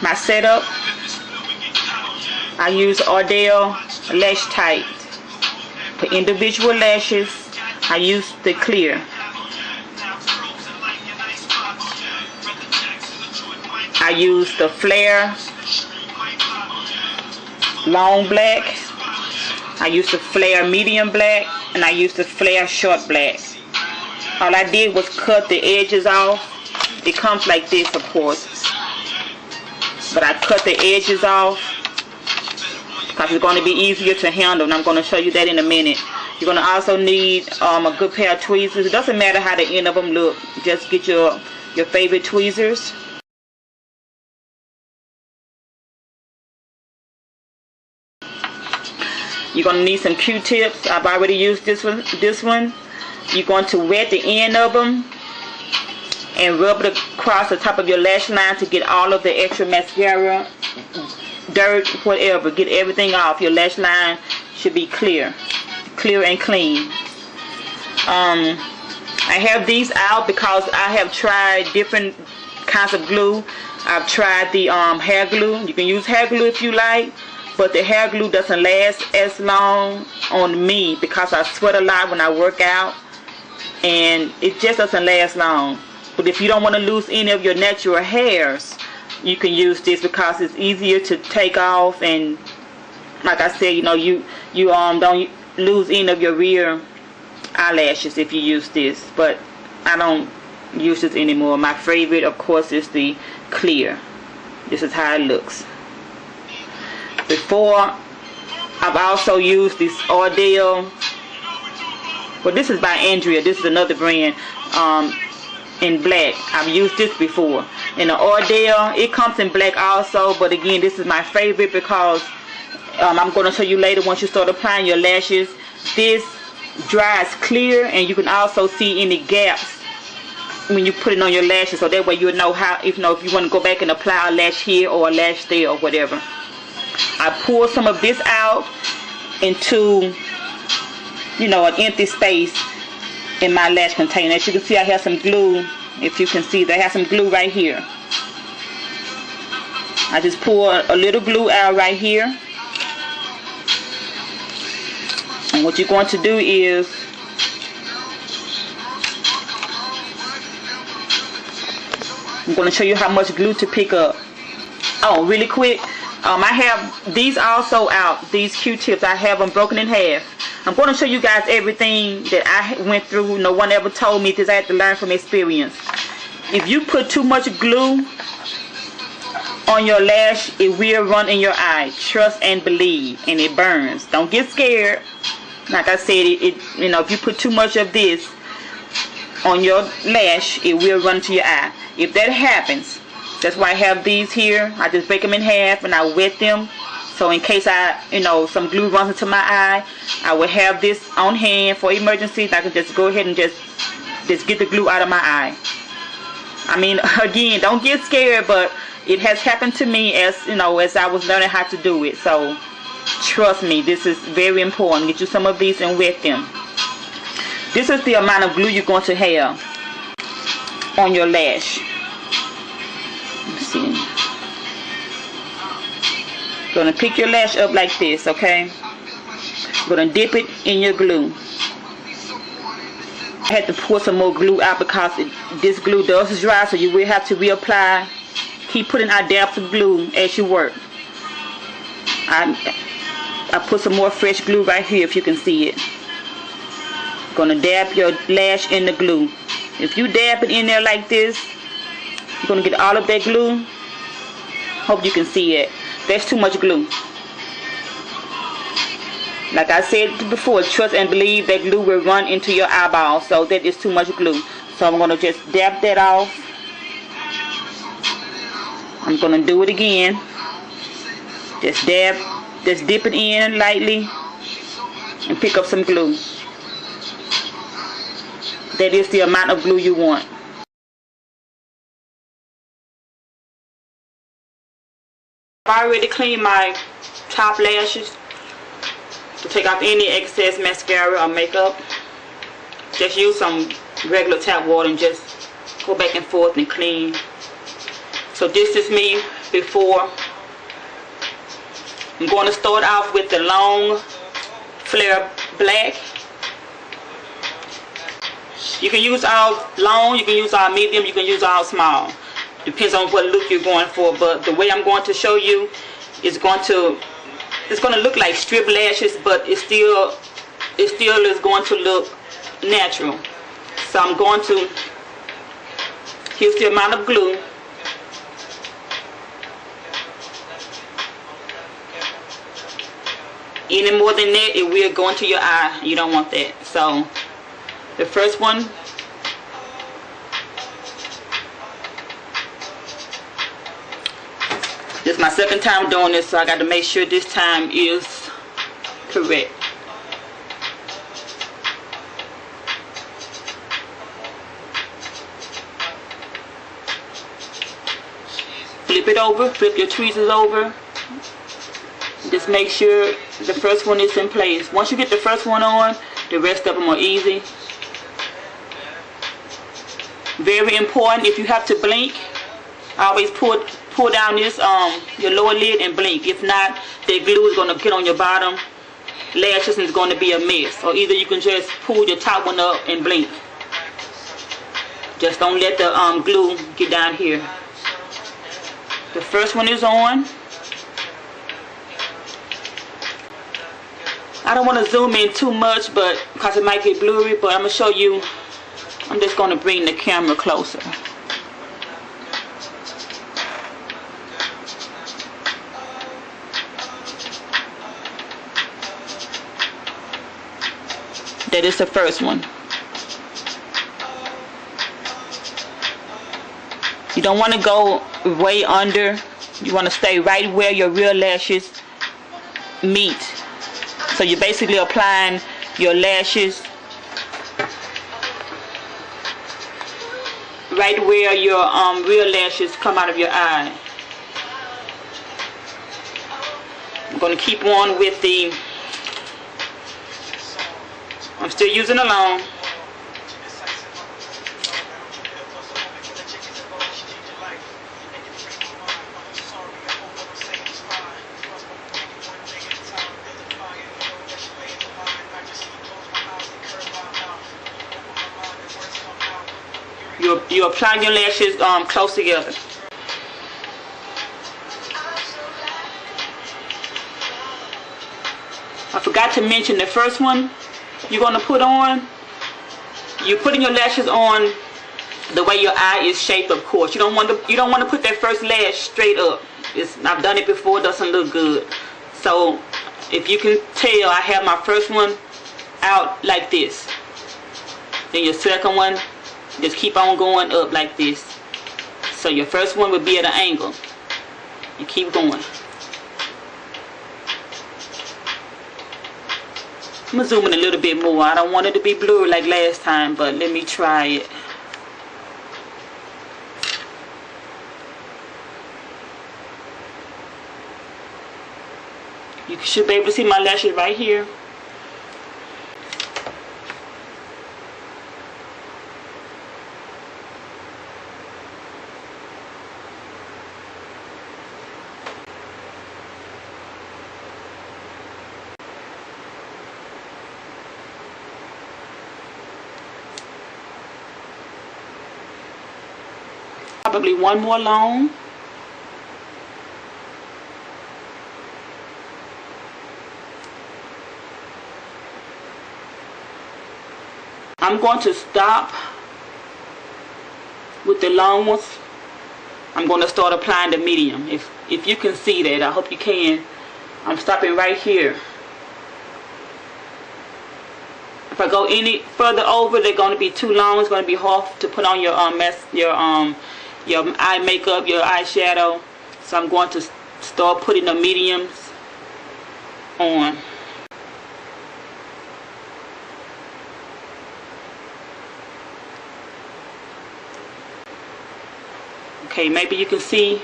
my setup, I use Ardell Lash Tight. For individual lashes, I use the clear. I use the Flare Long Black. I use the Flare Medium Black. And I use the Flare Short Black. All I did was cut the edges off. It comes like this, of course. But I cut the edges off because it's going to be easier to handle, and I'm going to show you that in a minute. You're going to also need a good pair of tweezers. It doesn't matter how the end of them look. Just get your favorite tweezers. You're going to need some Q-tips. I've already used this one. You're going to wet the end of them and rub it across the top of your lash line to get all of the extra mascara, dirt, whatever. Get everything off. Your lash line should be clear and clean. I have these out because I have tried different kinds of glue. I've tried the hair glue. You can use hair glue if you like, but the hair glue doesn't last as long on me because I sweat a lot when I work out, and it just doesn't last long. But if you don't want to lose any of your natural hairs, you can use this because it's easier to take off, and like I said, you know, you don't lose any of your real eyelashes if you use this. But I don't use this anymore. My favorite, of course, is the clear. This is how it looks. Before, I've also used this Ardell. Well, this is by Andrea. This is another brand. In black. I've used this before. In the Ardell, it comes in black also, but again, this is my favorite because I'm going to show you later once you start applying your lashes. This dries clear, and you can also see any gaps when you put it on your lashes, so that way you'll know how, if you want to go back and apply a lash here or a lash there or whatever. I pour some of this out into, an empty space in my lash container. As you can see, I have some glue. If you can see, I have some glue right here. I just pour a little glue out right here. And what you're going to do is I'm going to show you how much glue to pick up. Oh, really quick. I have these also out. These Q-tips, I have them broken in half. I'm going to show you guys everything that I went through. No one ever told me this. I had to learn from experience. If you put too much glue on your lash, it will run in your eye. Trust and believe. And it burns. Don't get scared. Like I said, if you put too much of this on your lash, it will run to your eye. If that happens, that's why I have these here. I just break them in half and I wet them. So in case some glue runs into my eye, I will have this on hand for emergencies. I can just go ahead and just get the glue out of my eye. I mean, again, don't get scared, but it has happened to me as I was learning how to do it. So trust me, this is very important. Get you some of these and wet them. This is the amount of glue you're going to have on your lash. Let's see. You're going to pick your lash up like this, okay? You're going to dip it in your glue. I had to pour some more glue out because this glue does dry, so you will have to reapply. Keep putting out dabs of glue as you work. I put some more fresh glue right here if you can see it. You're going to dab your lash in the glue. If you dab it in there like this, you're going to get all of that glue. Hope you can see it. That's too much glue. Like I said before, trust and believe that glue will run into your eyeball. So that is too much glue. So I'm going to just dab that off. I'm going to do it again. Just dip it in lightly and pick up some glue. That is the amount of glue you want. I've already cleaned my top lashes to take off any excess mascara or makeup. Just use some regular tap water and just go back and forth and clean. So this is me before. I'm going to start off with the long flare black. You can use all long, you can use all medium, you can use all small. Depends on what look you're going for, but the way I'm going to show you is it's going to look like strip lashes, but it still is going to look natural. So I'm going to, here's the amount of glue. Any more than that, it will go into your eye. You don't want that. So the first one, this is my second time doing this, so I got to make sure this time is correct. Flip it over, flip your tweezers over. Just make sure the first one is in place. Once you get the first one on, the rest of them are easy. Very important, if you have to blink, always pull down this your lower lid and blink. If not, the glue is going to get on your bottom lashes and it's going to be a mess. Or either you can just pull your top one up and blink. Just don't let the glue get down here. The first one is on. I don't want to zoom in too much because it might get blurry, but I'm going to show you. I'm just going to bring the camera closer. That is the first one. You don't want to go way under. You want to stay right where your real lashes meet. So you're basically applying your lashes right where your real lashes come out of your eye. I'm going to keep on with the, I'm still using a long. You apply your lashes close together. I forgot to mention the first one you're going to put on. You're putting your lashes on the way your eye is shaped, of course. You don't want to put that first lash straight up. I've done it before, it doesn't look good. So if you can tell, I have my first one out like this. Then your second one, just keep on going up like this. So your first one would be at an angle. You keep going. I'm going to zoom in a little bit more. I don't want it to be blurry like last time, but let me try it. You should be able to see my lashes right here. Probably one more long. I'm going to stop with the long ones. I'm going to start applying the medium. If you can see that, I hope you can. I'm stopping right here. If I go any further over, they're going to be too long. It's going to be hard to put on your eye makeup, your eyeshadow. So I'm going to start putting the mediums on. Okay, maybe you can see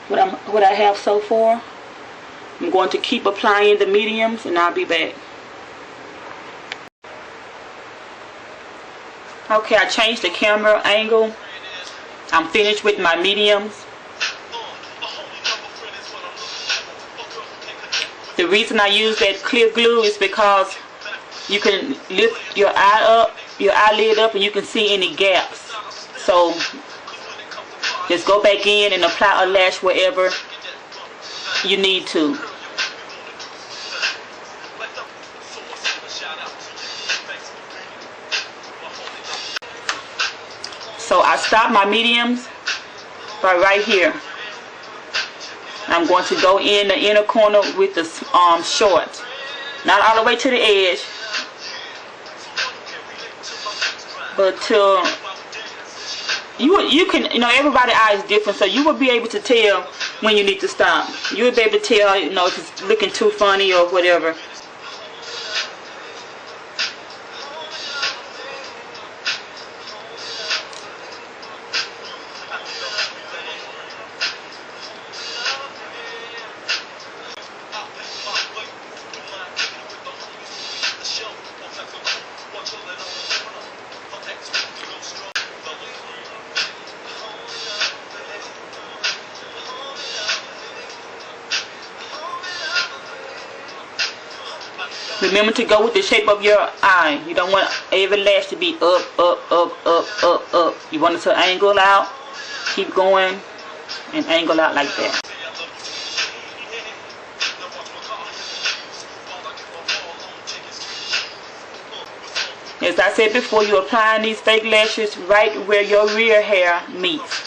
what I have so far. I'm going to keep applying the mediums and I'll be back. Okay, I changed the camera angle. I'm finished with my mediums. The reason I use that clear glue is because you can lift your eyelid up, and you can see any gaps. So just go back in and apply a lash wherever you need to. So I stop my mediums right here. I'm going to go in the inner corner with the short, not all the way to the edge, but till you can, everybody's eye is different, so you will be able to tell when you need to stop. You will be able to tell, if it's looking too funny or whatever. Remember to go with the shape of your eye. You don't want every lash to be up, up, up, up, up, up. You want it to angle out. Keep going and angle out like that. As I said before, you're applying these fake lashes right where your rear hair meets.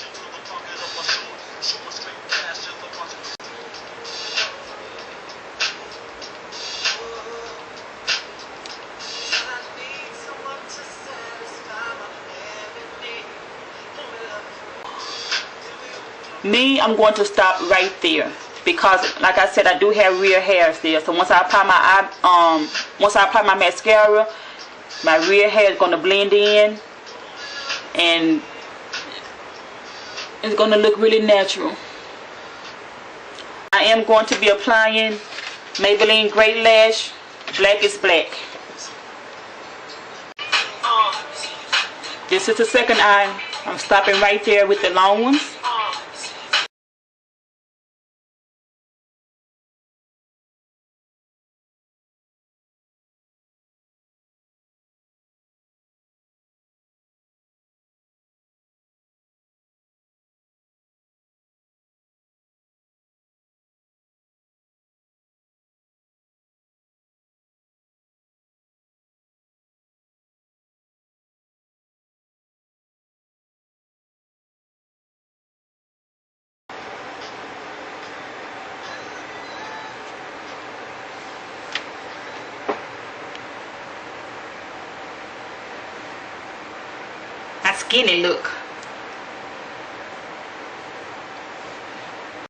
Me, I'm going to stop right there because, like I said, I do have rear hairs there. So once I apply my mascara, my rear hair is going to blend in, and it's going to look really natural. I am going to be applying Maybelline Great Lash Black is Black. This is the second eye. I'm stopping right there with the long ones. Skinny look.